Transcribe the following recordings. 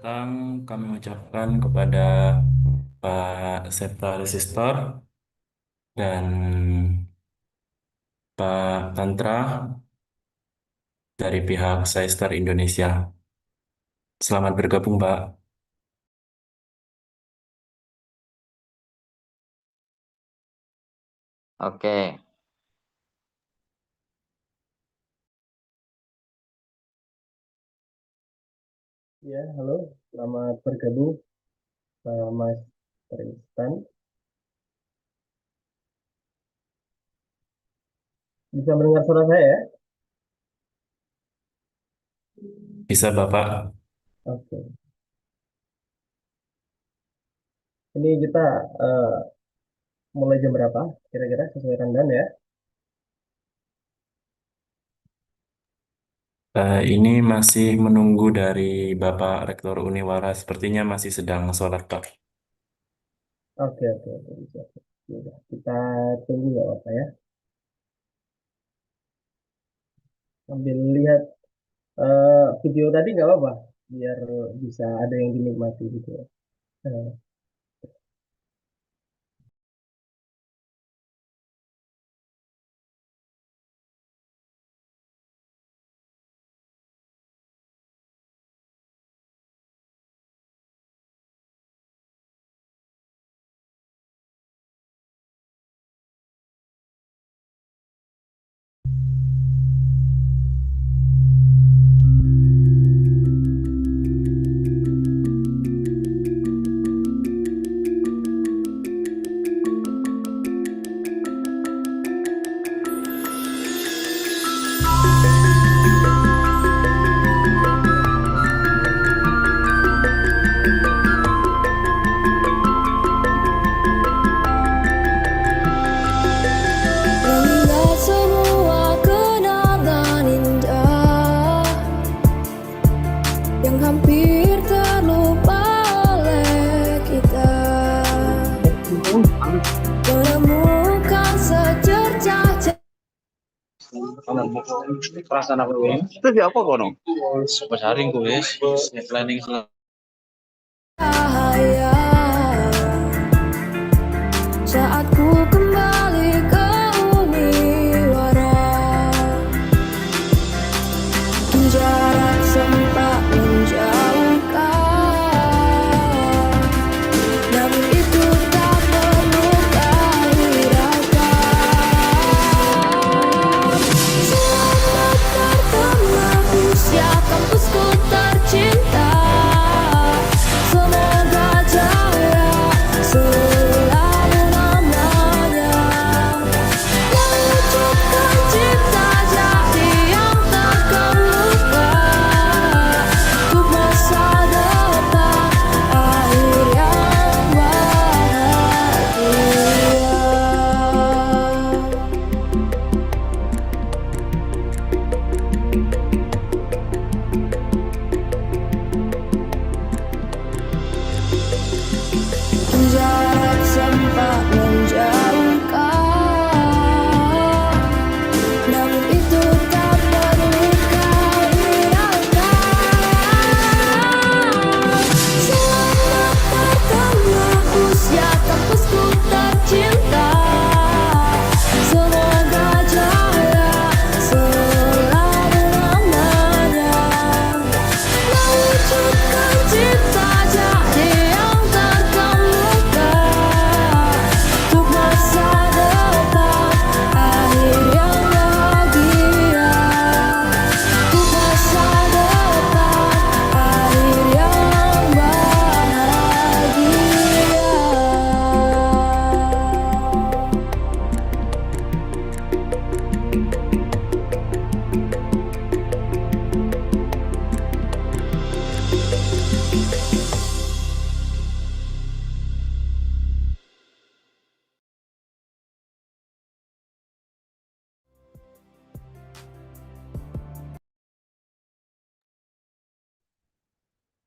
datang kami ucapkan kepada Pak Septa Resistor dan Pak Tantra dari pihak Saister Indonesia. Selamat bergabung, Pak. Oke, Ya, halo, selamat bergabung Mas Tristan. Bisa mendengar suara saya ya? Bisa, Bapak? Oke. Ini kita eh, mulai jam berapa? Kira-kira sesuai rundown ya? Ini masih menunggu dari Bapak Rektor Uniwara. Sepertinya masih sedang sholat, Pak. Oke, oke, oke, bisa. Ya udah, kita tunggu ya, Pak ya. Sambil lihat video tadi nggak apa-apa, biar bisa ada yang dinikmati gitu ya. Eh, Mengingat semua kenangan indah yang hampir terlupa oleh kita, menemukan secercah Perasaan aku ini. Itu di apa kono? Pas hari ku wis planning cahaya saat ku kembali ke Uniwara. Jarak sempat menjauhkan, namun itu tak perlu kau hiraukan. Selamat bertemu usia kampusku tercinta. Semoga jaya selalu namanya, mewujudkan cipta jadi yang terkemuka untuk masa depan akhir yang bahagia. Jarak sempat menjauhkan, namun itu tak perlu kau hiraukan. Selamat bertemu usia kampusku tercinta. Semoga jaya selalu namanya, mewujudkan cipta jadi yang terkemuka untuk masa depan akhir yang bahagia, untuk masa depan akhir yang bahagia.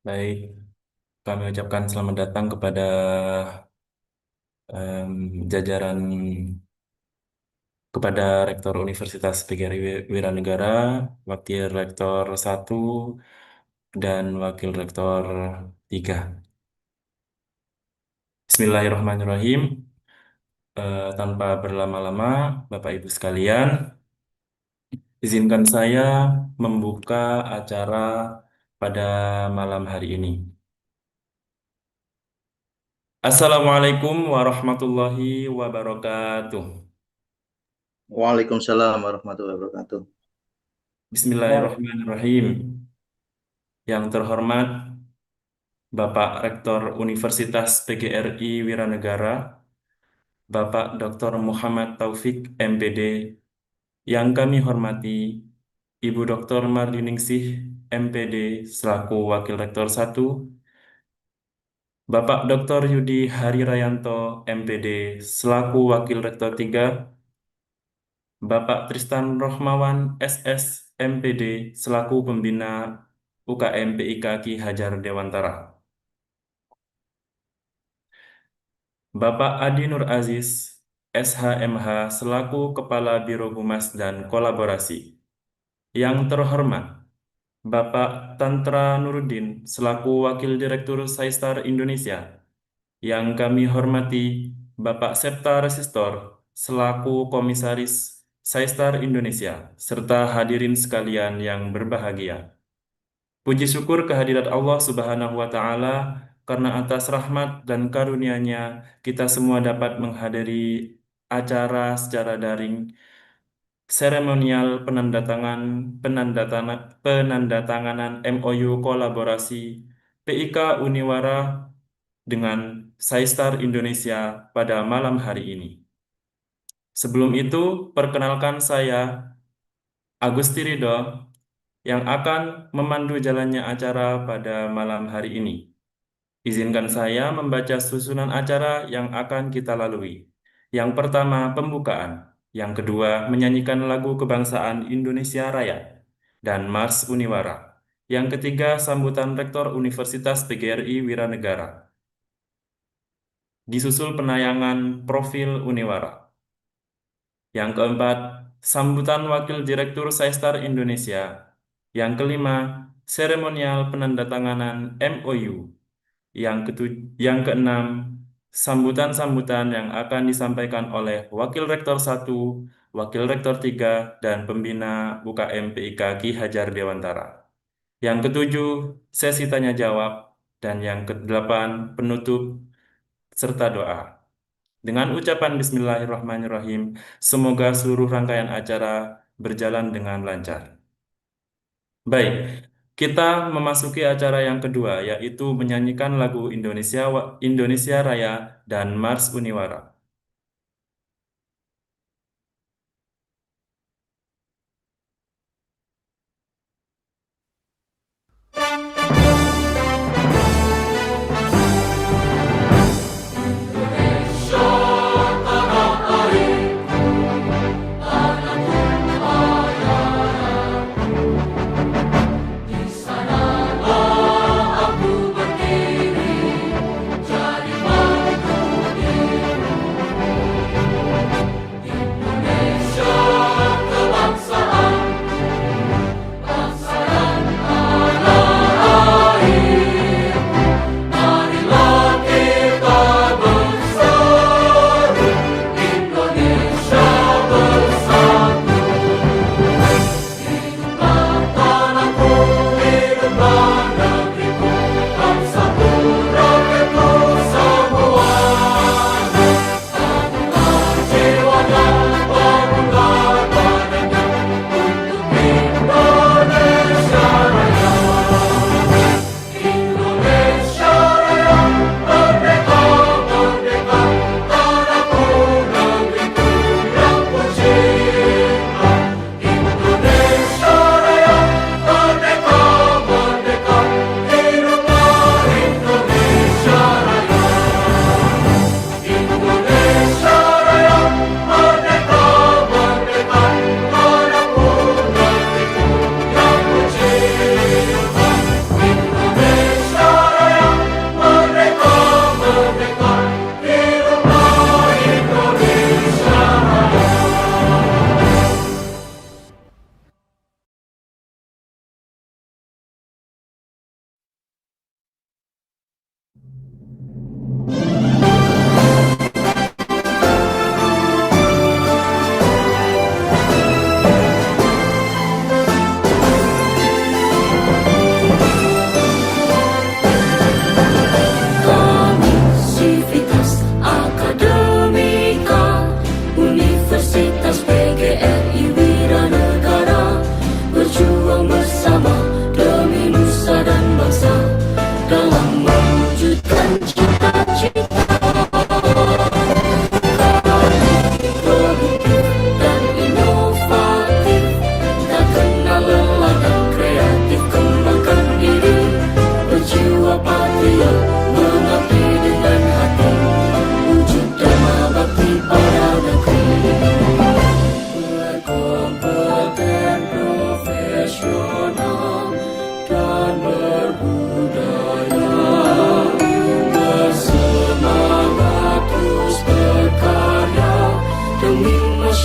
Baik, kami ucapkan selamat datang kepada jajaran kepada Rektor Universitas PGRI Wiranegara, Wakil Rektor 1, dan Wakil Rektor 3. Bismillahirrahmanirrahim. Tanpa berlama-lama, Bapak Ibu sekalian, izinkan saya membuka acara pada malam hari ini. Assalamualaikum warahmatullahi wabarakatuh. Waalaikumsalam warahmatullahi wabarakatuh. Bismillahirrahmanirrahim. Yang terhormat Bapak Rektor Universitas PGRI Wiranegara, Bapak Dr. Muhammad Taufik MPD, yang kami hormati Ibu Dr. Mardiningsih MPD selaku Wakil Rektor 1, Bapak Dr. Yudi Harirayanto MPD selaku Wakil Rektor 3, Bapak Tristan Rohmawan SS MPD selaku Pembina UKM PIK Ki Hajar Dewantara, Bapak Adi Nur Aziz SHMH selaku Kepala Biro Humas dan Kolaborasi. Yang terhormat Bapak Tantra Nuruddin selaku Wakil Direktur Saistar Indonesia. Yang kami hormati Bapak Septa Resistor selaku Komisaris Saistar Indonesia, serta hadirin sekalian yang berbahagia. Puji syukur kehadirat Allah Subhanahu wa Ta'ala, karena atas rahmat dan karunia-Nya kita semua dapat menghadiri acara secara daring seremonial penandatanganan MOU kolaborasi PIK Uniwara dengan Saistar Indonesia pada malam hari ini. Sebelum itu, perkenalkan saya Agusti Ridho yang akan memandu jalannya acara pada malam hari ini. Izinkan saya membaca susunan acara yang akan kita lalui. Yang pertama, pembukaan. Yang kedua, menyanyikan lagu kebangsaan Indonesia Raya dan Mars Uniwara. Yang ketiga, sambutan Rektor Universitas PGRI Wiranegara. Disusul penayangan profil Uniwara. Yang keempat, sambutan Wakil Direktur Saistar Indonesia. Yang kelima, seremonial penandatanganan MOU. Yang keenam, sambutan-sambutan yang akan disampaikan oleh Wakil Rektor 1, Wakil Rektor 3, dan Pembina UKM PIK Ki Hajar Dewantara. Yang ketujuh, sesi tanya jawab. Dan yang kedelapan, penutup serta doa. Dengan ucapan Bismillahirrahmanirrahim, semoga seluruh rangkaian acara berjalan dengan lancar. Baik, kita memasuki acara yang kedua, yaitu menyanyikan lagu Indonesia Raya dan Mars Uniwara.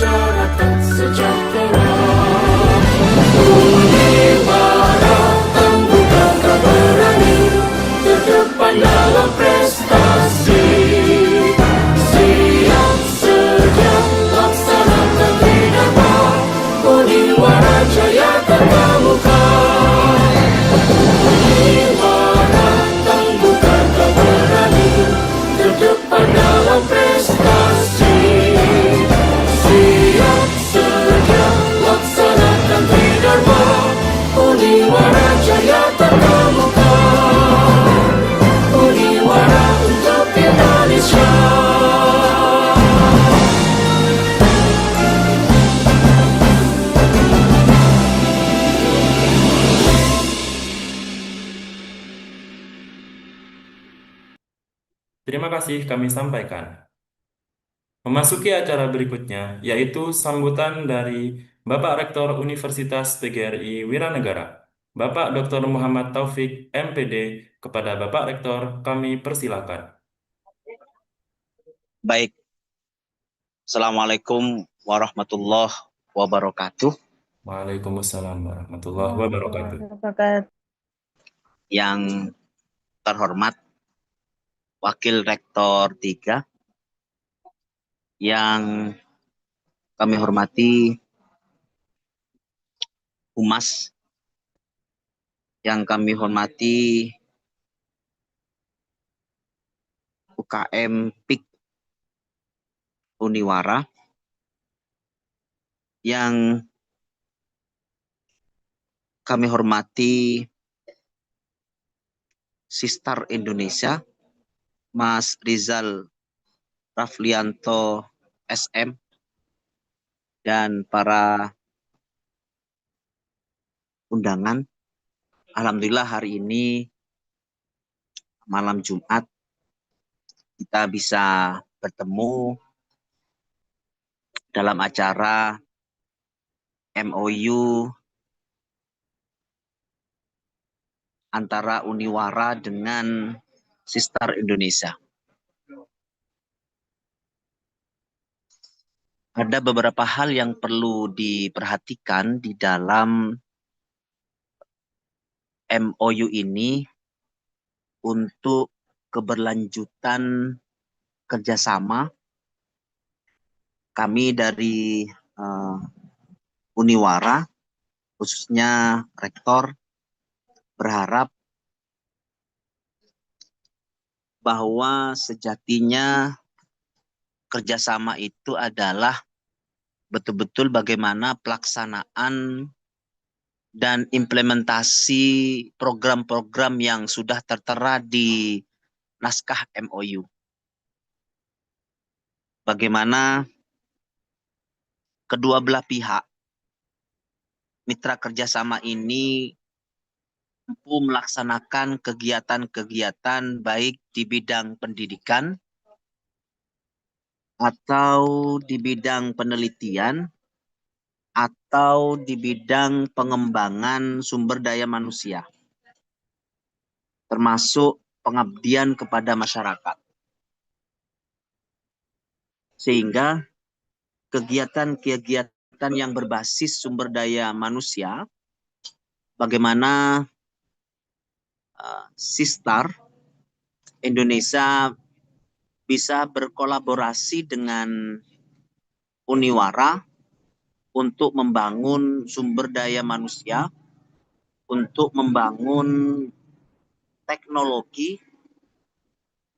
masyarakat sejahtera. Uniwara tangguh gagah berani, terdepan dalam prestasi. Siap sedia laksanakan dharma, Uniwara jaya terkemuka. Uniwara tangguh gagah berani, terdepan dalam prestasi. Siap sedia laksanakan dharma, Uniwara jaya terkemuka. Uniwara untuk Indonesia. Terima kasih kami sampaikan. Memasuki acara berikutnya, yaitu sambutan dari Bapak Rektor Universitas PGRI Wiranegara, Bapak Dr. Muhammad Taufik, MPD, kepada Bapak Rektor kami persilakan. Baik, Assalamualaikum warahmatullahi wabarakatuh. Waalaikumsalam warahmatullahi wabarakatuh. Yang terhormat Wakil Rektor 3, yang kami hormati Humas, yang kami hormati UKM PIK Uniwara, yang kami hormati Sistar Indonesia, Mas Rizal Raflianto SM, dan para undangan. Alhamdulillah hari ini malam Jumat kita bisa bertemu dalam acara MOU antara Uniwara dengan Sistar Indonesia. Ada beberapa hal yang perlu diperhatikan di dalam MOU ini untuk keberlanjutan kerjasama kami dari Uniwara, khususnya Rektor, berharap bahwa sejatinya kerjasama itu adalah betul-betul bagaimana pelaksanaan dan implementasi program-program yang sudah tertera di naskah MOU. Bagaimana kedua belah pihak mitra kerjasama ini mampu melaksanakan kegiatan-kegiatan baik di bidang pendidikan atau di bidang penelitian atau di bidang pengembangan sumber daya manusia, termasuk pengabdian kepada masyarakat. Sehingga kegiatan-kegiatan yang berbasis sumber daya manusia, bagaimana Sistar Indonesia bisa berkolaborasi dengan Uniwara untuk membangun sumber daya manusia, untuk membangun teknologi,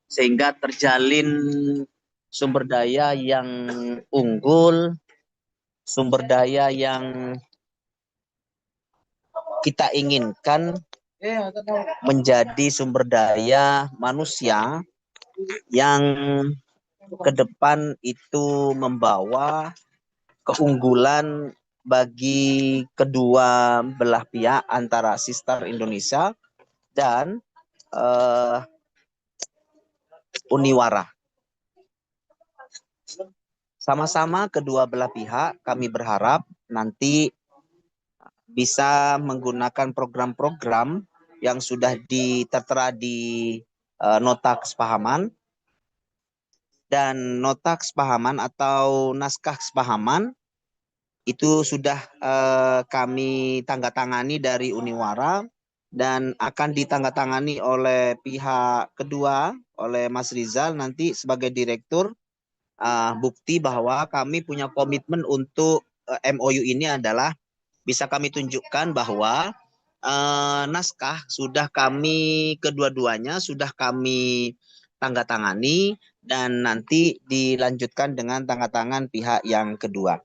sehingga terjalin sumber daya yang unggul, sumber daya yang kita inginkan menjadi sumber daya manusia yang ke depan itu membawa keunggulan bagi kedua belah pihak antara Sistar Indonesia dan Uniwara. Sama-sama kedua belah pihak kami berharap nanti bisa menggunakan program-program yang sudah tertera di nota kesepahaman, dan nota kesepahaman atau naskah kesepahaman itu sudah kami tanda tangani dari Uniwara dan akan ditandatangani oleh pihak kedua, oleh Mas Rizal nanti sebagai direktur. Bukti bahwa kami punya komitmen untuk MOU ini adalah bisa kami tunjukkan bahwa naskah sudah kami kedua-duanya sudah kami tanda tangani dan nanti dilanjutkan dengan tanda tangan pihak yang kedua.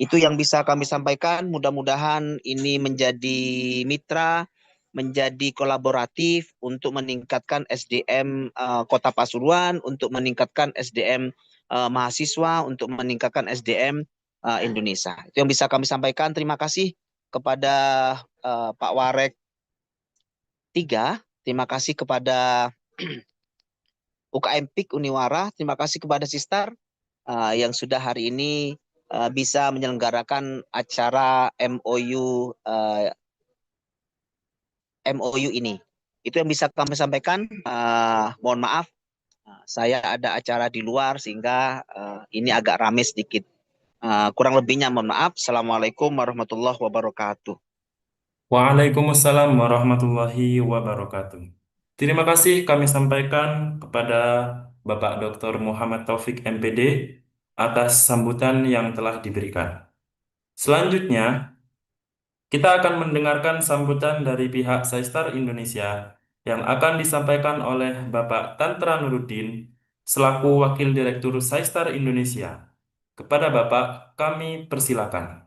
Itu yang bisa kami sampaikan. Mudah-mudahan ini menjadi mitra, menjadi kolaboratif untuk meningkatkan SDM Kota Pasuruan, untuk meningkatkan SDM mahasiswa, untuk meningkatkan SDM Indonesia. Itu yang bisa kami sampaikan. Terima kasih kepada Pak Warek 3. Terima kasih kepada UKM PIK Uniwara. Terima kasih kepada Sistar yang sudah hari ini bisa menyelenggarakan acara MOU ini. Itu yang bisa kami sampaikan. Mohon maaf, saya ada acara di luar sehingga ini agak rame sedikit. Kurang lebihnya mohon maaf. Assalamualaikum warahmatullahi wabarakatuh. Waalaikumsalam warahmatullahi wabarakatuh. Terima kasih kami sampaikan kepada Bapak Dr. Muhammad Taufik MPD atas sambutan yang telah diberikan. Selanjutnya, kita akan mendengarkan sambutan dari pihak Saistar Indonesia yang akan disampaikan oleh Bapak Tantra Nuruddin selaku Wakil Direktur Saistar Indonesia. Kepada Bapak, kami persilakan.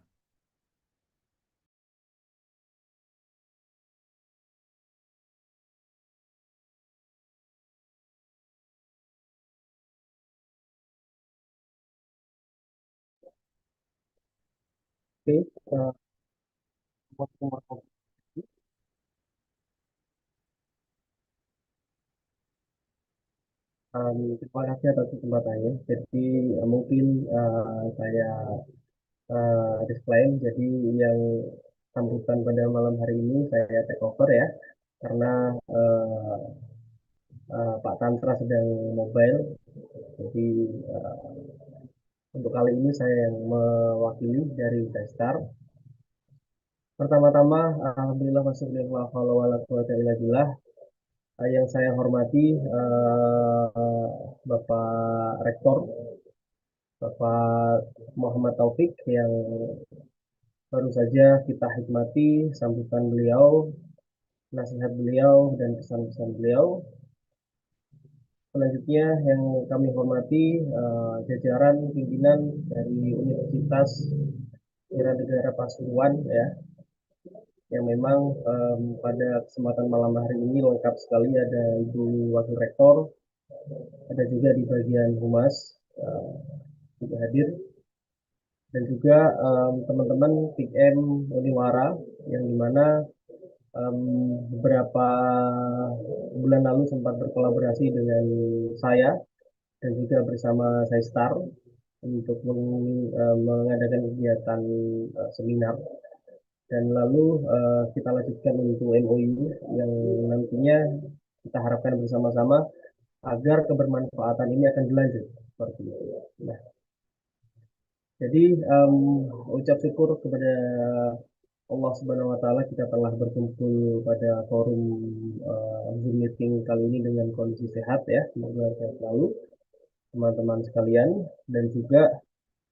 Oke, uh, terima kasih atas kesempatannya. Jadi mungkin saya disclaim. Jadi yang sambutan pada malam hari ini saya take over ya, karena Pak Tantra sedang mobile. Jadi untuk kali ini saya yang mewakili dari Testar. Pertama-tama, alhamdulillah wassalamualaikum warahmatullahi wabarakatuh. Yang saya hormati Bapak Rektor, Bapak Muhammad Taufik yang baru saja kita hikmati sambutan beliau, nasihat beliau, dan pesan-pesan beliau. Selanjutnya yang kami hormati jajaran pimpinan dari Universitas Negara Pasuruan ya, yang memang pada kesempatan malam hari ini lengkap sekali, ada Ibu Wakil Rektor, ada juga di bagian humas juga hadir, dan juga teman-teman PIKM Uniwara yang dimana beberapa bulan lalu sempat berkolaborasi dengan saya dan juga bersama Saistar untuk mengadakan kegiatan seminar, dan lalu kita lanjutkan untuk MOU yang nantinya kita harapkan bersama-sama agar kebermanfaatan ini akan berlanjut seperti itu. Nah, jadi ucap syukur kepada Allah Subhanahu wa taala kita telah berkumpul pada forum Zoom meeting kali ini dengan kondisi sehat ya, semoga sehat selalu teman-teman sekalian, dan juga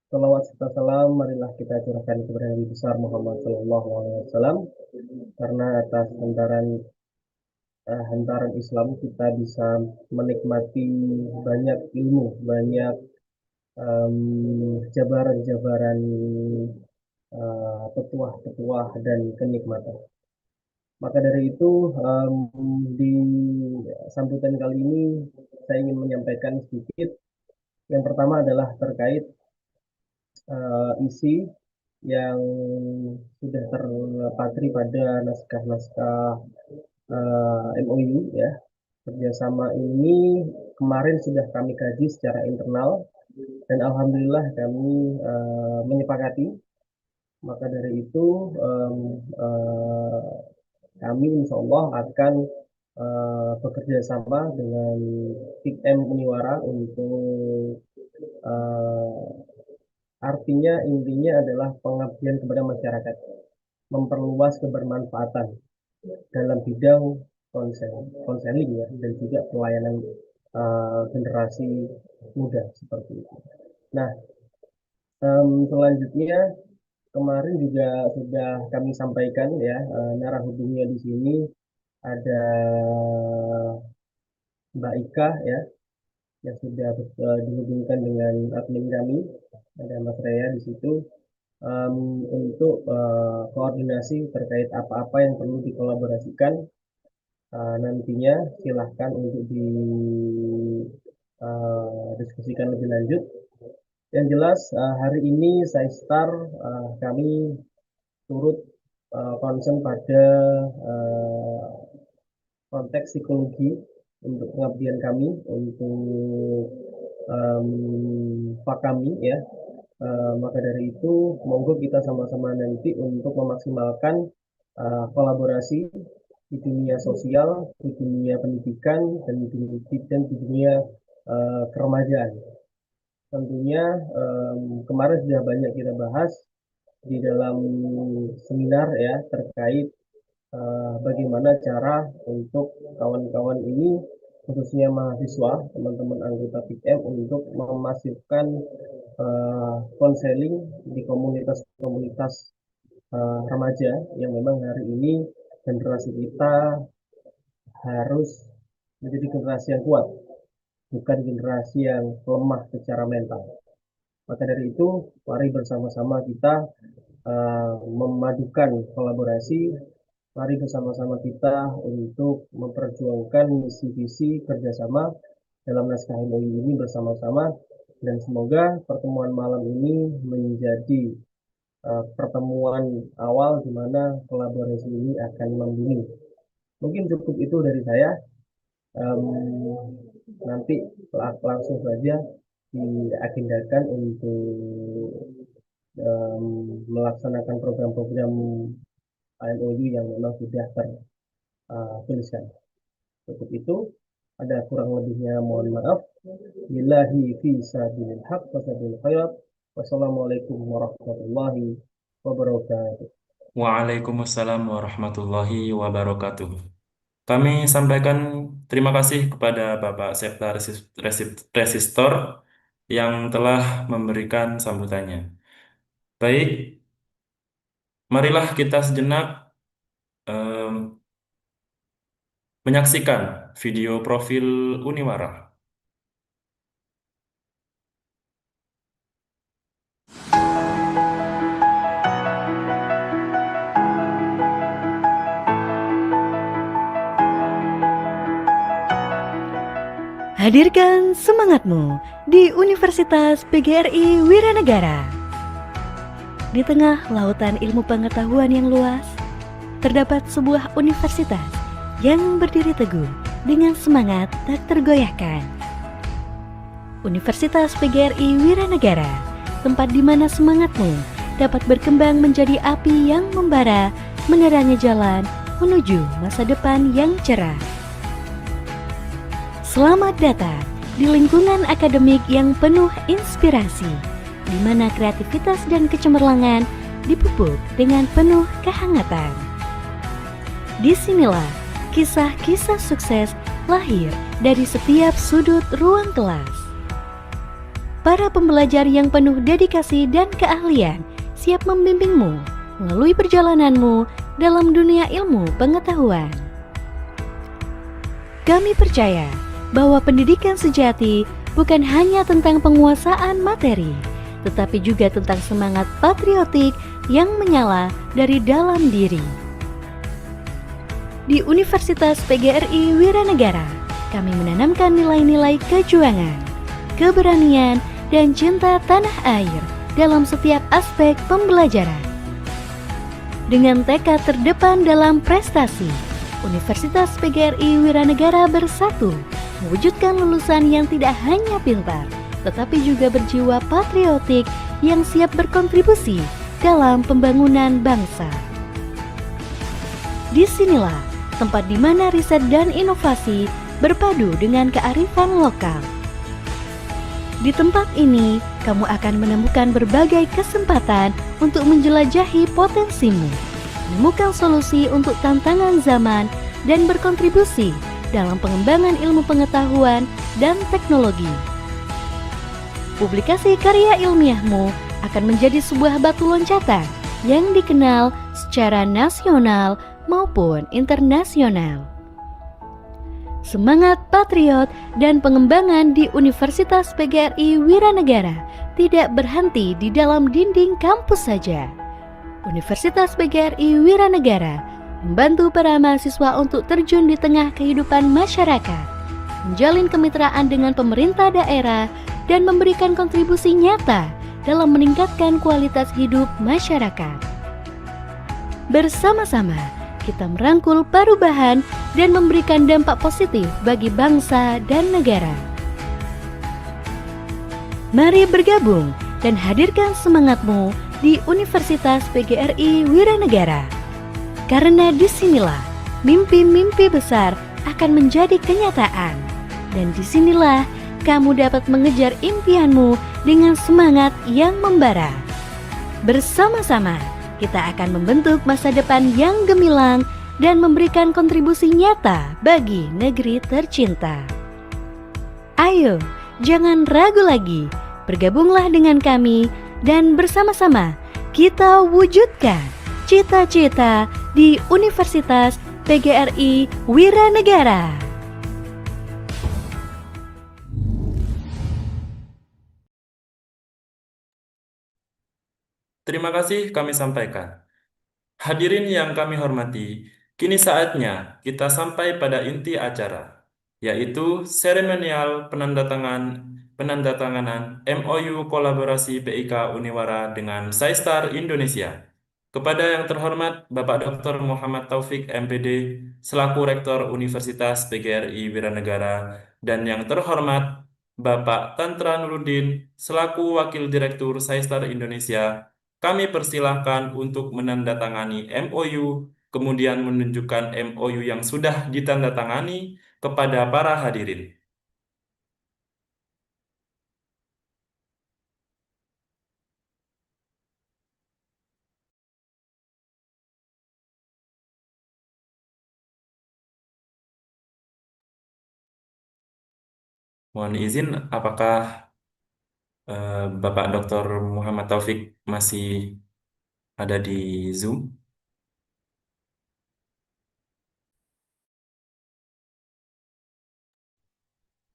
salawat serta salam marilah kita curahkan kepada Nabi besar Muhammad Sallallahu Alaihi Wasallam, karena atas hantaran Islam kita bisa menikmati banyak ilmu, banyak jabaran-jabaran petuah-petuah dan kenikmatan. Maka dari itu di sambutan kali ini saya ingin menyampaikan sedikit. Yang pertama adalah terkait isi yang sudah terpatri pada naskah-naskah MOU ya. Kerjasama ini kemarin sudah kami kaji secara internal dan alhamdulillah kami menyepakati. Maka dari itu kami insya Allah akan bekerja sama dengan PIKM Uniwara untuk Artinya intinya adalah pengabdian kepada masyarakat, memperluas kebermanfaatan dalam bidang konseling ya, dan juga pelayanan generasi muda seperti itu. Nah, selanjutnya kemarin juga sudah kami sampaikan ya, narasumbernya di sini ada Mbak Ika ya, yang sudah dihubungkan dengan admin kami, ada Mas Rea di situ, untuk koordinasi terkait apa-apa yang perlu dikolaborasikan. Nantinya silahkan untuk didiskusikan lebih lanjut. Yang jelas hari ini SciStar kami turut concern pada konteks psikologi untuk pengabdian kami, untuk kami ya. Maka dari itu monggo kita sama-sama nanti untuk memaksimalkan kolaborasi di dunia sosial, di dunia pendidikan, dan di dunia keremajaan. Tentunya kemarin sudah banyak kita bahas di dalam seminar ya terkait bagaimana cara untuk kawan-kawan ini, khususnya mahasiswa, teman-teman anggota PIKM, untuk memasifkan konseling di komunitas-komunitas remaja yang memang hari ini generasi kita harus menjadi generasi yang kuat, bukan generasi yang lemah secara mental. Maka dari itu, mari bersama-sama kita memadukan kolaborasi, mari bersama-sama kita untuk memperjuangkan misi visi kerjasama dalam naskah MOU ini bersama-sama, dan semoga pertemuan malam ini menjadi pertemuan awal di mana kolaborasi ini akan membumi. Mungkin cukup itu dari saya. Nanti langsung saja diagendakan untuk melaksanakan program-program MOU yang memang sudah tertuliskan. Cukup itu. Ada kurang lebihnya mohon maaf. Billahi fi sabilil haq wa sabilil khairat. Wassalamualaikum warahmatullahi wabarakatuh. Waalaikumsalam warahmatullahi wabarakatuh. Kami sampaikan terima kasih kepada Bapak Septa Resistor yang telah memberikan sambutannya. Baik, marilah kita sejenak menyaksikan video profil Uniwara. Hadirkan semangatmu di Universitas PGRI Wiranegara. Di tengah lautan ilmu pengetahuan yang luas, terdapat sebuah universitas yang berdiri teguh dengan semangat tak tergoyahkan. Universitas PGRI Wiranegara, tempat di mana semangatmu dapat berkembang menjadi api yang membara, menerangi jalan menuju masa depan yang cerah. Selamat datang di lingkungan akademik yang penuh inspirasi, di mana kreativitas dan kecemerlangan dipupuk dengan penuh kehangatan. Disinilah kisah-kisah sukses lahir dari setiap sudut ruang kelas. Para pembelajar yang penuh dedikasi dan keahlian siap membimbingmu melalui perjalananmu dalam dunia ilmu pengetahuan. Kami percaya bahwa pendidikan sejati bukan hanya tentang penguasaan materi, tetapi juga tentang semangat patriotik yang menyala dari dalam diri. Di Universitas PGRI Wiranegara, kami menanamkan nilai-nilai kejuangan, keberanian, dan cinta tanah air dalam setiap aspek pembelajaran. Dengan tekad terdepan dalam prestasi, Universitas PGRI Wiranegara bersatu mewujudkan lulusan yang tidak hanya pintar, tetapi juga berjiwa patriotik yang siap berkontribusi dalam pembangunan bangsa. Disinilah tempat di mana riset dan inovasi berpadu dengan kearifan lokal. Di tempat ini, kamu akan menemukan berbagai kesempatan untuk menjelajahi potensimu, menemukan solusi untuk tantangan zaman, dan berkontribusi dalam pengembangan ilmu pengetahuan dan teknologi. Publikasi karya ilmiahmu akan menjadi sebuah batu loncatan yang dikenal secara nasional maupun internasional. Semangat patriot dan pengembangan di Universitas PGRI Wiranegara tidak berhenti di dalam dinding kampus saja. Universitas PGRI Wiranegara membantu para mahasiswa untuk terjun di tengah kehidupan masyarakat, menjalin kemitraan dengan pemerintah daerah, dan memberikan kontribusi nyata dalam meningkatkan kualitas hidup masyarakat. Bersama-sama, kita merangkul perubahan dan memberikan dampak positif bagi bangsa dan negara. Mari bergabung dan hadirkan semangatmu di Universitas PGRI Wiranegara. Karena disinilah mimpi-mimpi besar akan menjadi kenyataan. Dan disinilah kamu dapat mengejar impianmu dengan semangat yang membara. Bersama-sama, kita akan membentuk masa depan yang gemilang dan memberikan kontribusi nyata bagi negeri tercinta. Ayo, jangan ragu lagi. Bergabunglah dengan kami dan bersama-sama kita wujudkan cita-cita di Universitas PGRI Wiranegara. Terima kasih kami sampaikan. Hadirin yang kami hormati, kini saatnya kita sampai pada inti acara, yaitu seremonial penandatanganan MOU kolaborasi PIK Uniwara dengan SciStar Indonesia. Kepada yang terhormat Bapak Dr. Muhammad Taufik MPD selaku Rektor Universitas PGRI Wiranegara dan yang terhormat Bapak Tantra Nuruddin selaku Wakil Direktur SciStar Indonesia, kami persilahkan untuk menandatangani MOU, kemudian menunjukkan MOU yang sudah ditandatangani kepada para hadirin. Mohon izin, apakah Bapak Dr. Muhammad Taufik masih ada di Zoom?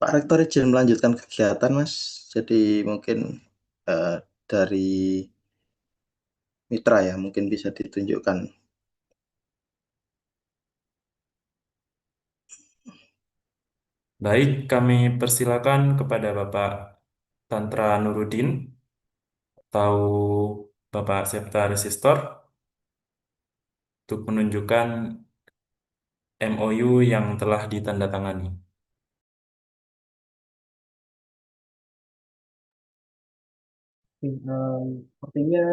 Pak Rektor izin melanjutkan kegiatan, Mas. Jadi mungkin eh, dari mitra ya, mungkin bisa ditunjukkan. Baik, kami persilakan kepada Bapak Tantra Nuruddin atau Bapak Septa Resistor untuk menunjukkan MOU yang telah ditandatangani. Sepertinya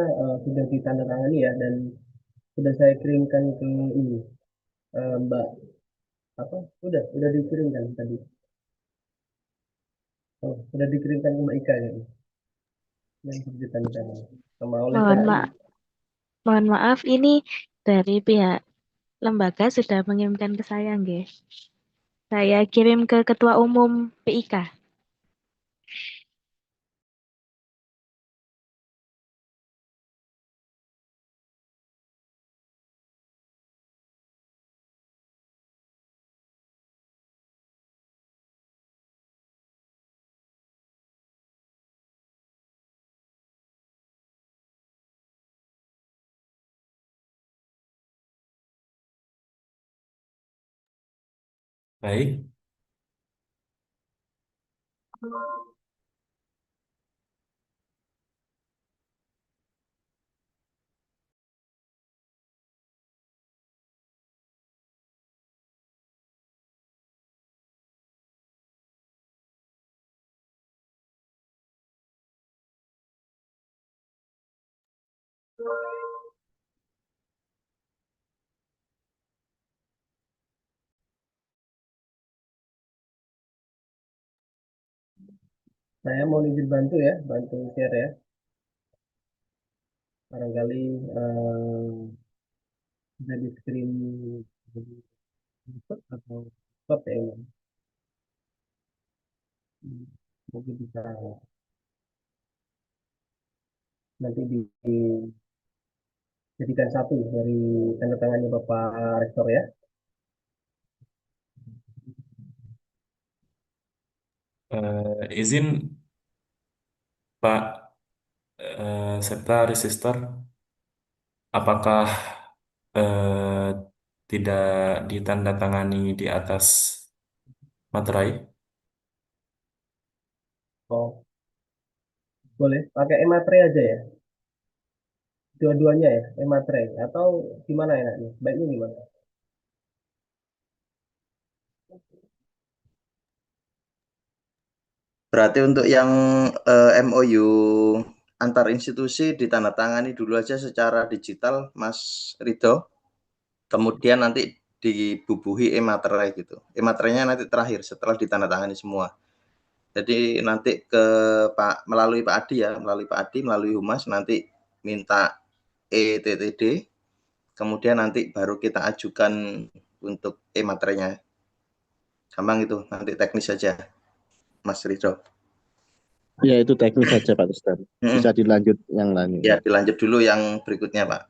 sudah ditandatangani ya, dan sudah saya kirimkan ke ini, Mbak, apa? Udah dikirimkan tadi. Oh, sudah dikirimkan ke Mbak Ika ya, yang sudah ditandatangani sama oleh Mohon KAI. maaf, mohon maaf, ini dari pihak lembaga sudah mengirimkan ke saya, nggih. Saya kirim ke Ketua Umum PIK. Baik, Saya mau izin bantu ya, bantu share ya. Barangkali bisa di screen atau stop ya ini. Mungkin bisa nanti dijadikan satu dari tanda tangannya Bapak Rektor ya. Izin Pak Septa Resistor, apakah eh, tidak ditandatangani di atas materai? Oh, boleh pakai e-materai aja ya. Dua-duanya ya, e-materai atau gimana enaknya? Baiknya gimana? Berarti untuk yang MOU antar institusi ditandatangani dulu aja secara digital, Mas Ridho. Kemudian nanti dibubuhi e-materai gitu. E-materainya nanti terakhir setelah ditandatangani semua. Jadi nanti melalui Pak Adi ya, melalui Humas nanti minta ETTD, kemudian nanti baru kita ajukan untuk e-materainya. Gampang itu, nanti teknis saja, Mas Ridho. Ya itu teknis saja Pak Tristan. Bisa dilanjut yang lain. Ya, dilanjut dulu yang berikutnya, Pak.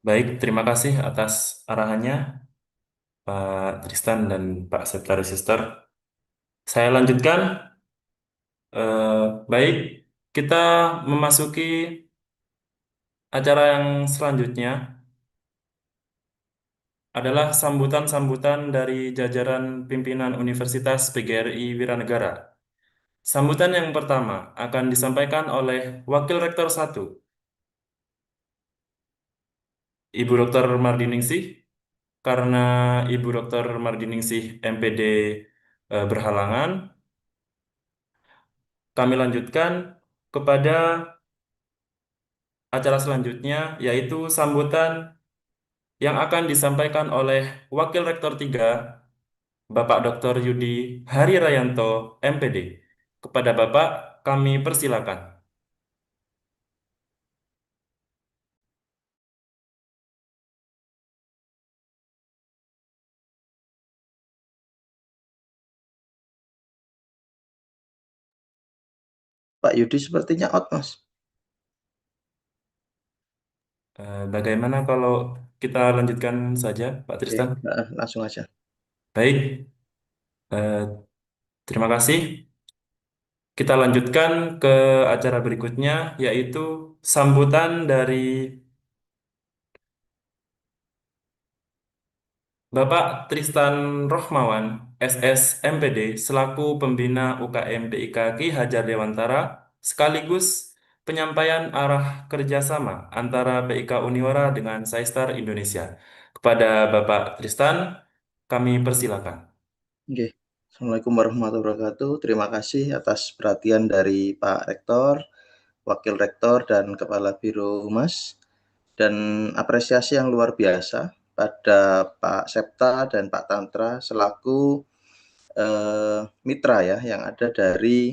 Baik, terima kasih atas arahannya, Pak Tristan dan Pak Septa Resistor. Saya lanjutkan. Baik, kita memasuki acara yang selanjutnya adalah sambutan-sambutan dari jajaran pimpinan Universitas PGRI Wiranegara. Sambutan yang pertama akan disampaikan oleh Wakil Rektor 1, Ibu Dr. Mardiningsih. Karena Ibu Dr. Mardiningsih MPD berhalangan, kami lanjutkan kepada acara selanjutnya, yaitu sambutan yang akan disampaikan oleh Wakil Rektor 3, Bapak Dr. Yudi Harirayanto, MPD. Kepada Bapak, kami persilakan. Pak Yudi sepertinya out, Mas. Bagaimana kalau kita lanjutkan saja, Pak Oke, Tristan? langsung aja. Baik, eh, terima kasih. Kita lanjutkan ke acara berikutnya, yaitu sambutan dari Bapak Tristan Rohmawan, SS MPD, selaku pembina UKM PIK Ki Hajar Dewantara, sekaligus penyampaian arah kerjasama antara PIK Uniwara dengan SciStar Indonesia. Kepada Bapak Tristan, kami persilakan. Oke. Assalamualaikum warahmatullahi wabarakatuh. Terima kasih atas perhatian dari Pak Rektor, Wakil Rektor, dan Kepala Biro Humas. Dan apresiasi yang luar biasa pada Pak Septa dan Pak Tantra selaku mitra ya yang ada dari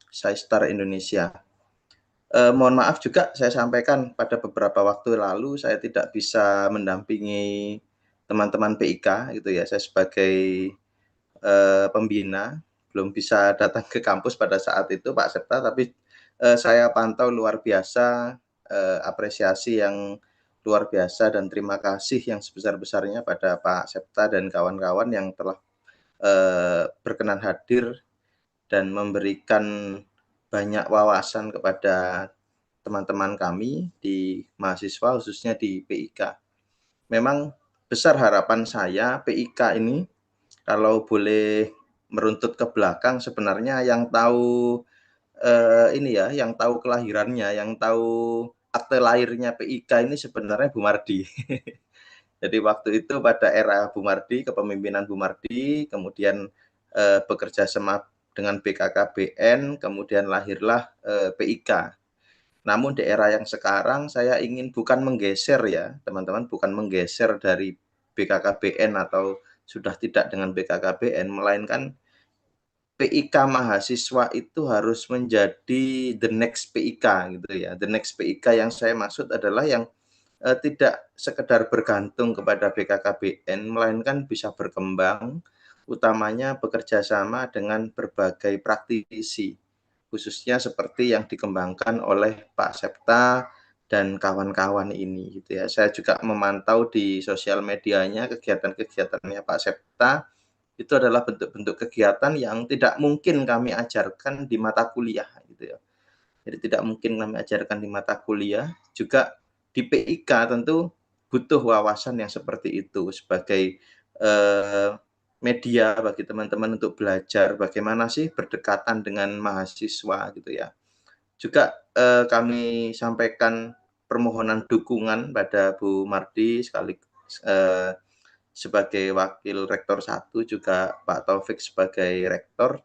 SciStar Indonesia. Mohon maaf juga saya sampaikan pada beberapa waktu lalu saya tidak bisa mendampingi teman-teman PIK gitu ya. Saya sebagai pembina belum bisa datang ke kampus pada saat itu Pak Septa, tapi saya pantau luar biasa apresiasi yang luar biasa dan terima kasih yang sebesar-besarnya pada Pak Septa dan kawan-kawan yang telah berkenan hadir dan memberikan banyak wawasan kepada teman-teman kami di mahasiswa khususnya di PIK. Memang besar harapan saya PIK ini kalau boleh meruntut ke belakang sebenarnya yang tahu ini ya, yang tahu kelahirannya, yang tahu akte lahirnya PIK ini sebenarnya Bu Mardi. Jadi waktu itu pada era Bu Mardi, kepemimpinan Bu Mardi, kemudian bekerja sama dengan BKKBN, kemudian lahirlah PIK. Namun di era yang sekarang saya ingin bukan menggeser ya, teman-teman, bukan menggeser dari BKKBN atau sudah tidak dengan BKKBN, melainkan PIK mahasiswa itu harus menjadi the next PIK gitu ya. The next PIK yang saya maksud adalah yang tidak sekedar bergantung kepada BKKBN, melainkan bisa berkembang, utamanya bekerja sama dengan berbagai praktisi, khususnya seperti yang dikembangkan oleh Pak Septa dan kawan-kawan ini gitu ya. Saya juga memantau di sosial medianya kegiatan-kegiatannya Pak Septa, itu adalah bentuk-bentuk kegiatan yang tidak mungkin kami ajarkan di mata kuliah gitu ya. Jadi tidak mungkin kami ajarkan di mata kuliah, juga di PIK tentu butuh wawasan yang seperti itu sebagai media bagi teman-teman untuk belajar bagaimana sih berdekatan dengan mahasiswa gitu ya. Juga kami sampaikan permohonan dukungan pada Bu Mardi sekaligus sebagai wakil rektor 1, juga Pak Taufik sebagai rektor.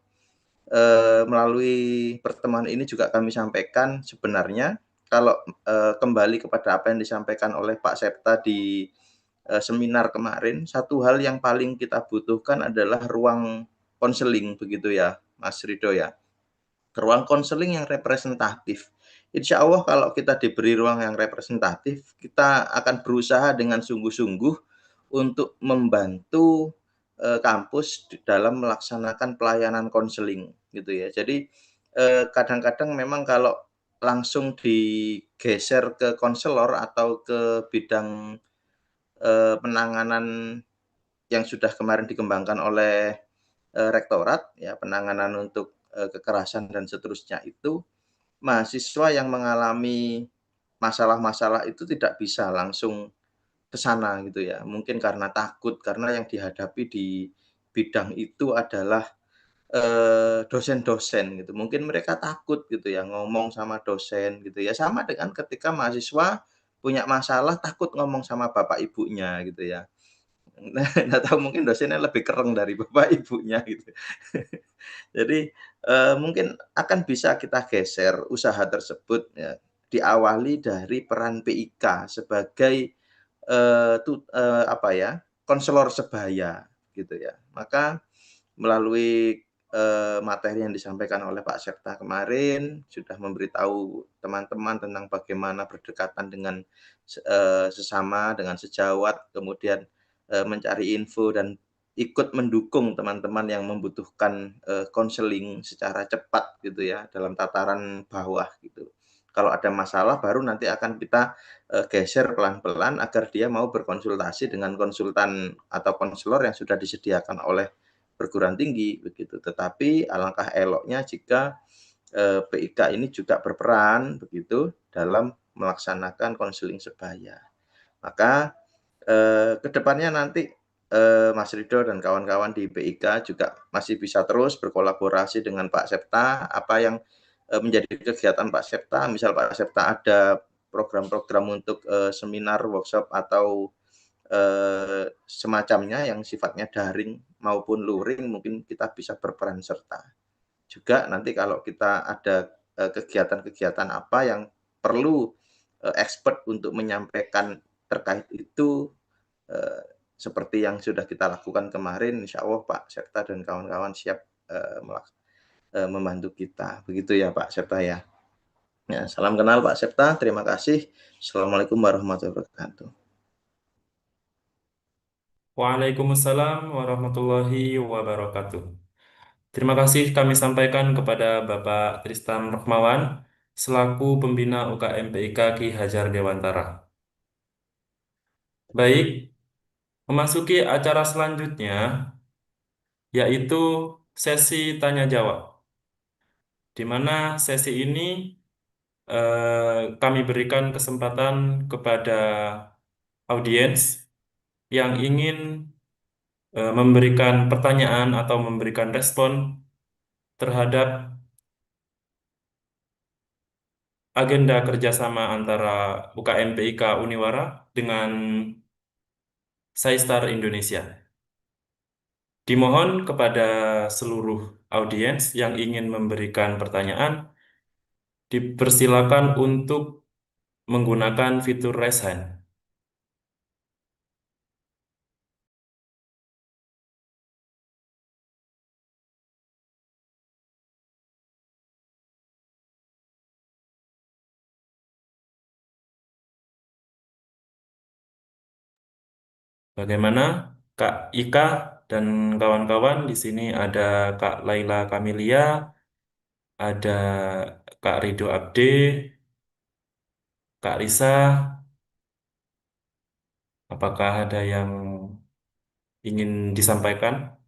Melalui pertemuan ini juga kami sampaikan sebenarnya kalau kembali kepada apa yang disampaikan oleh Pak Septa di seminar kemarin, satu hal yang paling kita butuhkan adalah ruang konseling begitu ya, Mas Rido ya. Ruang konseling yang representatif. Insya Allah kalau kita diberi ruang yang representatif, kita akan berusaha dengan sungguh-sungguh untuk membantu kampus dalam melaksanakan pelayanan konseling gitu ya. Jadi kadang-kadang memang kalau langsung digeser ke konselor atau ke bidang penanganan yang sudah kemarin dikembangkan oleh rektorat ya, penanganan untuk kekerasan dan seterusnya, itu mahasiswa yang mengalami masalah-masalah itu tidak bisa langsung ke sana gitu ya. Mungkin karena takut, karena yang dihadapi di bidang itu adalah dosen-dosen gitu. Mungkin mereka takut gitu ya ngomong sama dosen gitu ya. Sama dengan ketika mahasiswa punya masalah takut ngomong sama bapak ibunya gitu ya. Nah, nggak tahu mungkin dosennya lebih kereng dari bapak ibunya gitu. Jadi, mungkin akan bisa kita geser usaha tersebut ya, diawali dari peran PIK sebagai, apa ya, konselor sebaya gitu ya. Maka melalui materi yang disampaikan oleh Pak Septa kemarin, sudah memberitahu teman-teman tentang bagaimana berdekatan dengan sesama, dengan sejawat, kemudian mencari info dan ikut mendukung teman-teman yang membutuhkan konseling secara cepat gitu ya, dalam tataran bawah gitu. Kalau ada masalah baru nanti akan kita geser pelan-pelan agar dia mau berkonsultasi dengan konsultan atau konselor yang sudah disediakan oleh perguruan tinggi begitu. Tetapi alangkah eloknya jika PIK ini juga berperan begitu dalam melaksanakan konseling sebaya. Maka kedepannya nanti Mas Rido dan kawan-kawan di PIK juga masih bisa terus berkolaborasi dengan Pak Septa. Apa yang menjadi kegiatan Pak Septa, misal Pak Septa ada program-program untuk seminar, workshop atau semacamnya yang sifatnya daring maupun luring, mungkin kita bisa berperan serta. Juga nanti kalau kita ada kegiatan-kegiatan apa yang perlu expert untuk menyampaikan terkait itu, eh, seperti yang sudah kita lakukan kemarin, insya Allah Pak Septa dan kawan-kawan siap membantu kita. Begitu ya Pak Septa ya. Ya, salam kenal Pak Septa, terima kasih. Assalamualaikum warahmatullahi wabarakatuh. Waalaikumsalam warahmatullahi wabarakatuh. Terima kasih kami sampaikan kepada Bapak Tristan Rohmawan selaku pembina UKM PIK Ki Hajar Dewantara. Baik, memasuki acara selanjutnya yaitu sesi tanya jawab, di mana sesi ini kami berikan kesempatan kepada audiens yang ingin memberikan pertanyaan atau memberikan respon terhadap agenda kerjasama antara UKM PIK Uniwara dengan SciStar Indonesia. Dimohon kepada seluruh audiens yang ingin memberikan pertanyaan, dipersilakan untuk menggunakan fitur raise hand. Bagaimana Kak Ika dan kawan-kawan? Di sini ada Kak Laila Kamilia, ada Kak Rido Abde, Kak Risa. Apakah ada yang ingin disampaikan?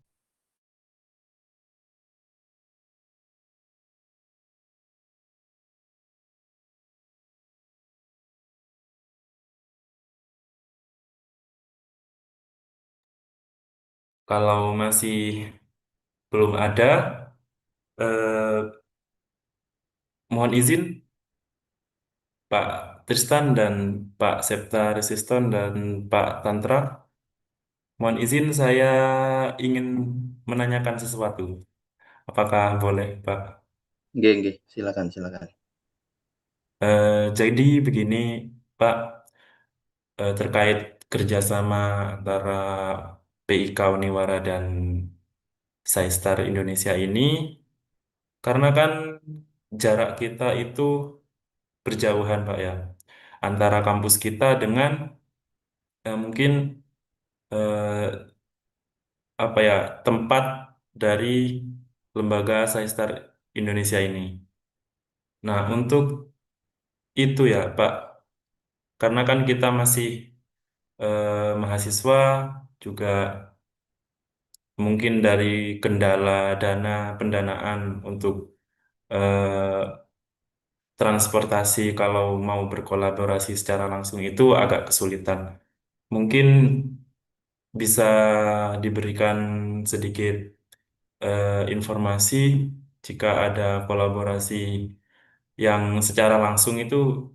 Kalau masih belum ada, eh, mohon izin Pak Tristan dan Pak Septa Resiston dan Pak Tantra. Mohon izin saya ingin menanyakan sesuatu. Apakah boleh, Pak? Nggih, silakan, silakan. Jadi begini, Pak, terkait kerjasama antara PIK Uniwara dan SciStar Indonesia ini, karena kan jarak kita itu berjauhan, Pak ya, antara kampus kita dengan mungkin eh, apa ya tempat dari lembaga SciStar Indonesia ini. Nah, untuk itu ya, Pak, karena kan kita masih mahasiswa juga mungkin dari kendala dana pendanaan untuk eh, transportasi kalau mau berkolaborasi secara langsung itu agak kesulitan. Mungkin bisa diberikan sedikit informasi jika ada kolaborasi yang secara langsung itu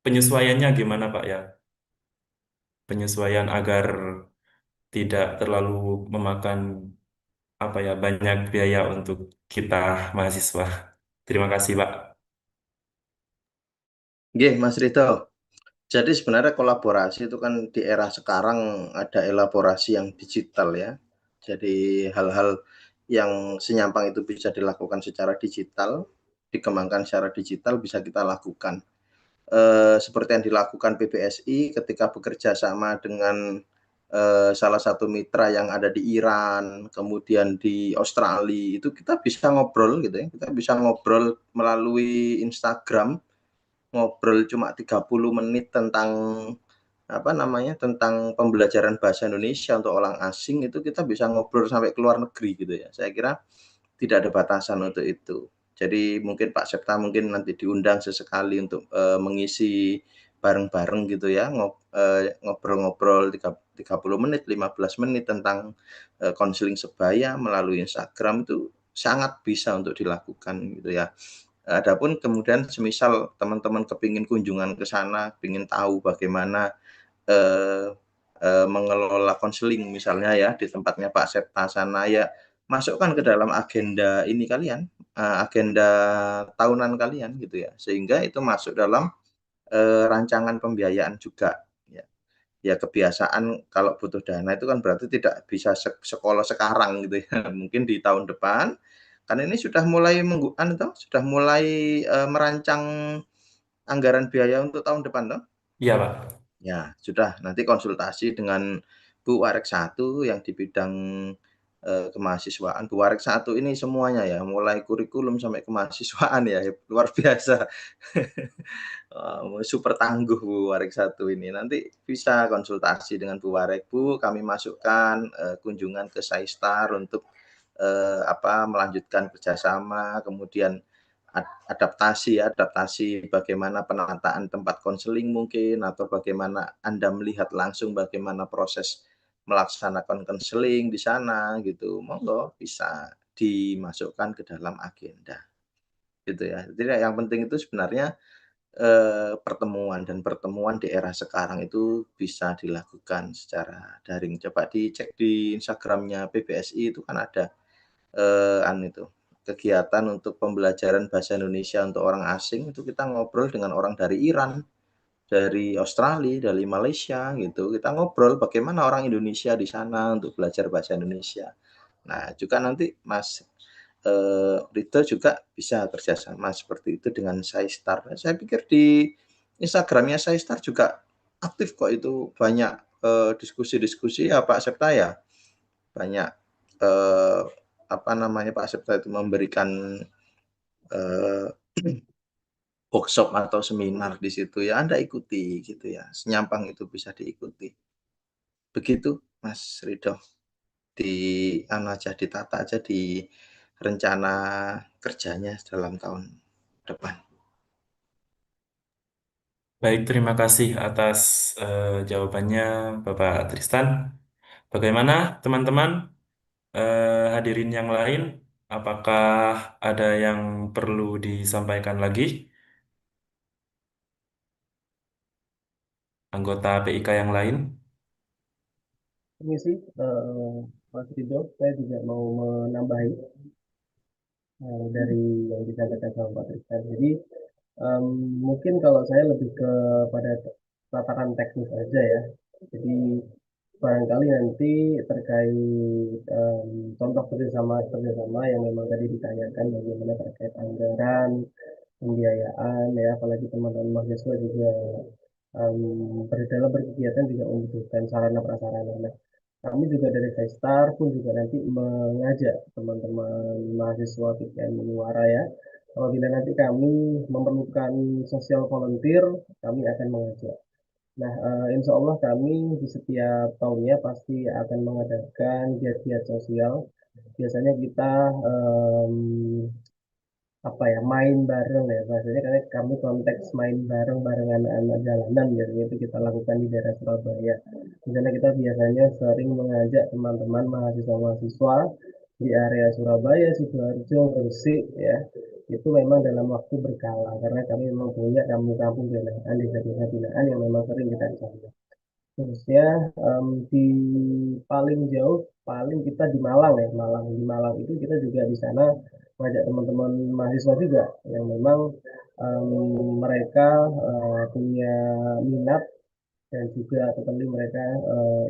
penyesuaiannya gimana Pak ya? Penyesuaian agar tidak terlalu memakan apa ya banyak biaya untuk kita mahasiswa. Terima kasih Pak. Nggih, Mas Rito. Jadi sebenarnya kolaborasi itu kan di era sekarang ada elaborasi yang digital ya. Jadi hal-hal yang senyampang itu bisa dilakukan secara digital, dikembangkan secara digital bisa kita lakukan. Seperti yang dilakukan PBSI ketika bekerja sama dengan salah satu mitra yang ada di Iran, kemudian di Australia, itu kita bisa ngobrol gitu ya. Kita bisa ngobrol melalui Instagram, ngobrol cuma 30 menit tentang apa namanya, tentang pembelajaran bahasa Indonesia untuk orang asing itu kita bisa ngobrol sampai ke luar negeri gitu ya. Saya kira tidak ada batasan untuk itu. Jadi mungkin Pak Septa mungkin nanti diundang sesekali untuk mengisi bareng-bareng gitu ya, ngobrol-ngobrol 30 menit, 15 menit tentang konseling sebaya melalui Instagram itu sangat bisa untuk dilakukan gitu ya. Adapun kemudian semisal teman-teman kepingin kunjungan ke sana, ingin tahu bagaimana eh, mengelola konseling misalnya ya di tempatnya Pak Septa sana ya masukkan ke dalam agenda ini kalian, agenda tahunan kalian gitu ya sehingga itu masuk dalam rancangan pembiayaan juga ya. Ya kebiasaan kalau butuh dana itu kan berarti tidak bisa sekolah sekarang gitu ya mungkin di tahun depan karena ini sudah mulai sudah mulai merancang anggaran biaya untuk tahun depan toh. Iya Pak. Ya, sudah. Nanti konsultasi dengan Bu Warek 1 yang di bidang, kemahasiswaan. Bu Warek 1 ini semuanya ya, mulai kurikulum sampai kemahasiswaan ya, luar biasa. Super tangguh Bu Warek 1 ini. Nanti bisa konsultasi dengan Bu Warek, "Bu, kami masukkan, kunjungan ke SciStar untuk, melanjutkan kerjasama, kemudian adaptasi bagaimana penataan tempat konseling mungkin atau bagaimana Anda melihat langsung bagaimana proses melaksanakan konseling di sana gitu, monggo bisa dimasukkan ke dalam agenda, gitu ya. Jadi yang penting itu sebenarnya, pertemuan di era sekarang itu bisa dilakukan secara daring. Coba dicek di Instagram-nya PBSI itu kan ada itu, kegiatan untuk pembelajaran bahasa Indonesia untuk orang asing, itu kita ngobrol dengan orang dari Iran, dari Australia, dari Malaysia gitu. Kita ngobrol bagaimana orang Indonesia di sana untuk belajar bahasa Indonesia. Nah, juga nanti Mas, Rito juga bisa kerjasama seperti itu dengan SciStar. Saya pikir di Instagram-nya SciStar juga aktif kok itu, banyak, diskusi-diskusi ya Pak Septa ya banyak Pak Septa itu memberikan workshop atau seminar di situ ya Anda ikuti gitu ya, senyampang itu bisa diikuti. Begitu Mas Ridho, ditata aja di rencana kerjanya dalam tahun depan. Baik, terima kasih atas jawabannya Bapak Tristan. Bagaimana teman-teman hadirin yang lain? Apakah ada yang perlu disampaikan lagi? Anggota PIK yang lain? Ini sih Mas Ridho, saya juga mau menambahi dari yang disampaikan sama Pak Tristan. Jadi mungkin kalau saya lebih pada tataran teknis aja ya. Jadi barangkali nanti terkait contoh kerjasama yang memang tadi ditanyakan bagaimana terkait anggaran, pembiayaan ya, apalagi teman-teman mahasiswa juga dalam berkegiatan juga membutuhkan sarana prasarana. Nah, kami juga dari Star pun juga nanti mengajak teman-teman mahasiswa PKN Uniwara ya, apabila nanti kami memerlukan sosial volunteer, kami akan mengajak. Nah, insya Allah kami di setiap tahunnya pasti akan mengadakan giat-giat sosial. Biasanya kita main bareng ya bahasanya, karena kami konteks main bareng anak-anak jalanan biasanya itu kita lakukan di daerah Surabaya. Di sana kita biasanya sering mengajak teman-teman mahasiswa-mahasiswa di area Surabaya, Sidoarjo, Gresik ya. Itu memang dalam waktu berkala karena kami memang punya kampung-kampung binaan, desa-desa binaan yang memang sering kita jaga. Khususnya di paling jauh paling kita di Malang ya, di Malang itu kita juga di sana mengajak teman-teman mahasiswa juga yang memang mereka punya minat dan juga tetapi mereka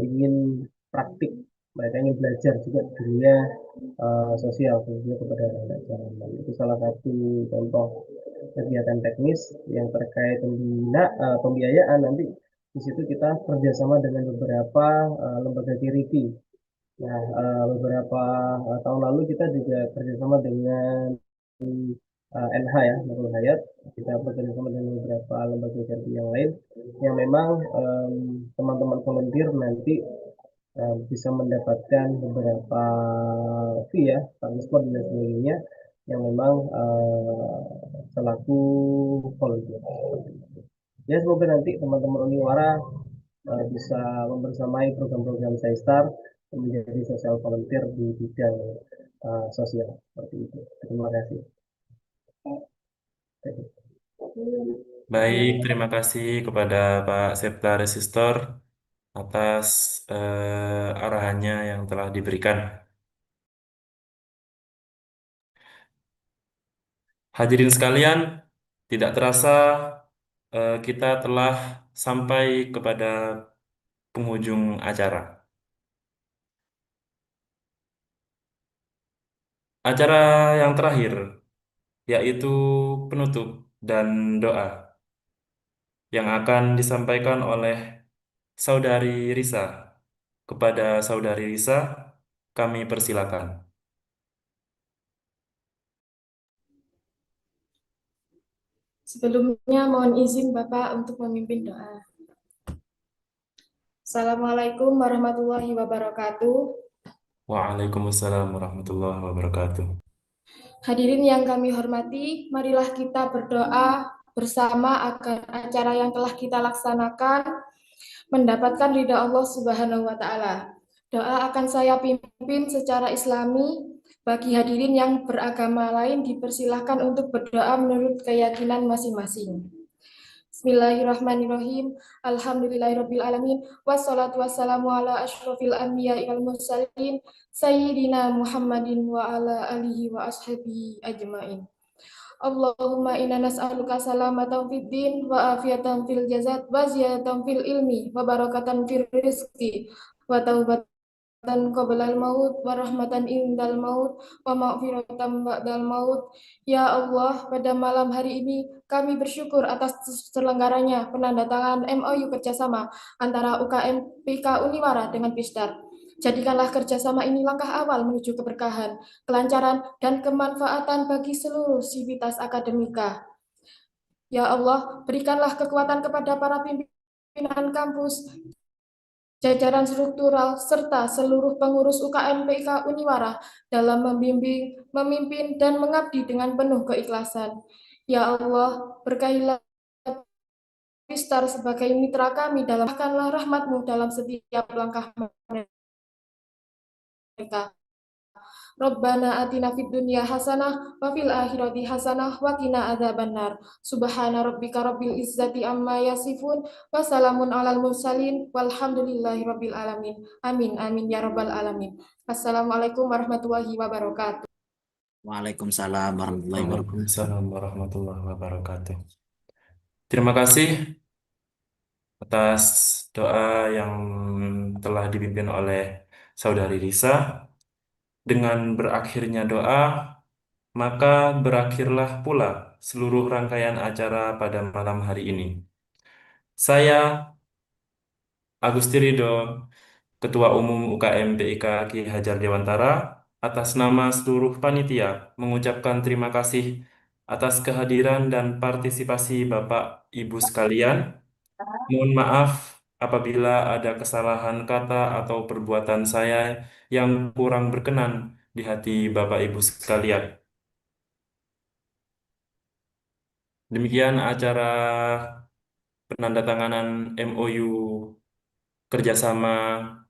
ingin praktik, mereka ingin belajar juga dunia sosial khususnya kepada anak jalanan. Itu salah satu contoh kegiatan teknis yang terkait pembiayaan. Nanti di situ kita kerjasama dengan beberapa lembaga charity. Nah, beberapa tahun lalu kita juga kerjasama dengan NH ya, Nurul Hayat. Kita bekerjasama dengan beberapa lembaga charity yang lain yang memang teman-teman volunteer nanti bisa mendapatkan beberapa fee ya, transport dan sebagainya yang memang selaku volunteer. Ya semoga nanti teman-teman Uniwara bisa membersamai program-program Star menjadi social volunteer di bidang sosial seperti itu. Terima kasih. Baik, terima kasih kepada Pak Septa Resistor atas arahannya yang telah diberikan. Hadirin sekalian, tidak terasa kita telah sampai kepada penghujung acara. Acara yang terakhir yaitu penutup dan doa yang akan disampaikan oleh Saudari Risa. Kepada Saudari Risa, kami persilakan. Sebelumnya mohon izin Bapak untuk memimpin doa. Assalamualaikum warahmatullahi wabarakatuh. Waalaikumsalam warahmatullahi wabarakatuh. Hadirin yang kami hormati, marilah kita berdoa bersama agar acara yang telah kita laksanakan mendapatkan ridha Allah Subhanahu wa Ta'ala. Doa akan saya pimpin secara Islami. Bagi hadirin yang beragama lain dipersilahkan untuk berdoa menurut keyakinan masing-masing. Bismillahirrahmanirrahim. Alhamdulillahirabbil alamin. Wassalatu wassalamu ala asyrofil anbiya'i wal mursalin sayyidina Muhammadin wa ala alihi wa ashabihi ajmain. Allahumma inna nas'aluka salamatan fid din wa afiatan fil jasad wa ziyadatan fil ilmi wa barakatan fil rizqi wa taubatan qoblal maut wa rahmatan indal maut wa maghfiratan ba'dal maut. Ya Allah, pada malam hari ini kami bersyukur atas terselenggaranya penandatangan MOU kerjasama antara UKM PK Uniwara dengan Pistar. Jadikanlah kerjasama ini langkah awal menuju keberkahan, kelancaran, dan kemanfaatan bagi seluruh sivitas akademika. Ya Allah, berikanlah kekuatan kepada para pimpinan kampus, jajaran struktural, serta seluruh pengurus UKM PK Uniwara dalam membimbing, memimpin, dan mengabdi dengan penuh keikhlasan. Ya Allah, berkahilah Pistar sebagai mitra kami dalam rahmat-Mu dalam setiap langkah mereka. Rabbana atina fid dunya hasanah wa fil akhirati hasanah wa qina adzabannar. Subhana rabbika rabbil izzati amma yasifun wa salamun alal mursalin walhamdulillahi rabbil alamin. Amin amin ya rabbal alamin. Assalamualaikum warahmatullahi wabarakatuh. Waalaikumsalam warahmatullahi wabarakatuh. Waalaikumsalam warahmatullahi wabarakatuh. Terima kasih atas doa yang telah dipimpin oleh Saudari Risa. Dengan berakhirnya doa, maka berakhirlah pula seluruh rangkaian acara pada malam hari ini. Saya, Agusti Ridho, Ketua Umum UKM PIK Ki Hajar Dewantara, atas nama seluruh panitia mengucapkan terima kasih atas kehadiran dan partisipasi Bapak Ibu sekalian. Mohon maaf apabila ada kesalahan kata atau perbuatan saya yang kurang berkenan di hati Bapak Ibu sekalian. Demikian acara penandatanganan MOU kerjasama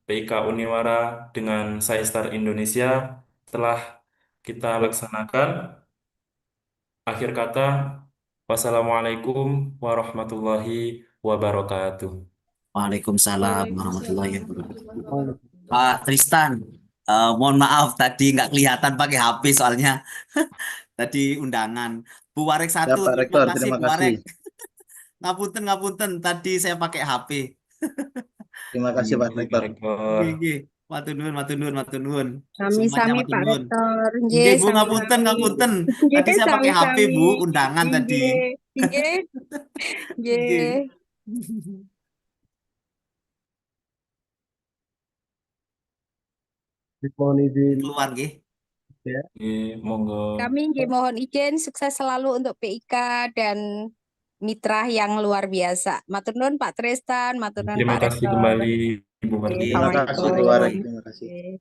PIK Uniwara dengan Saistar Indonesia telah kita laksanakan. Akhir kata, wassalamualaikum warahmatullahi wabarakatuh. Waalaikumsalam warahmatullahi wabarakatuh. Pak Tristan, mohon maaf tadi nggak kelihatan pakai HP soalnya tadi undangan. Bu Warek Ya, 1, Pak terima Rektor, kasih terima Bu Warek. kasih. Ngapunten, ngapunten, tadi saya pakai HP. Terima kasih, Pak Pak Rektor. Rektor. Nggih, matur nuwun, matur nuwun, matur nuwun. Semuanya Sami-sami matur Pak nuwun. Rektor. Nggih, Nggih, Bu, ngapunten, sami-sami. ngapunten. Nggih, Tadi saya pakai HP, sami-sami. Bu, undangan tadi. Nggih, nggih, Nggih. nggih. Mohon izin Keluar nggih. ya. Monggo. Kami nggih mohon izin sukses selalu untuk PIK dan mitra yang luar biasa. Matur nuwun Pak Tristan, matur nuwun Terima Pak kasih Rektor. kembali, Ibu Nggih, Martia. Terima kasih, Bu Warek. Assalamualaikum. Terima kasih. Nggih.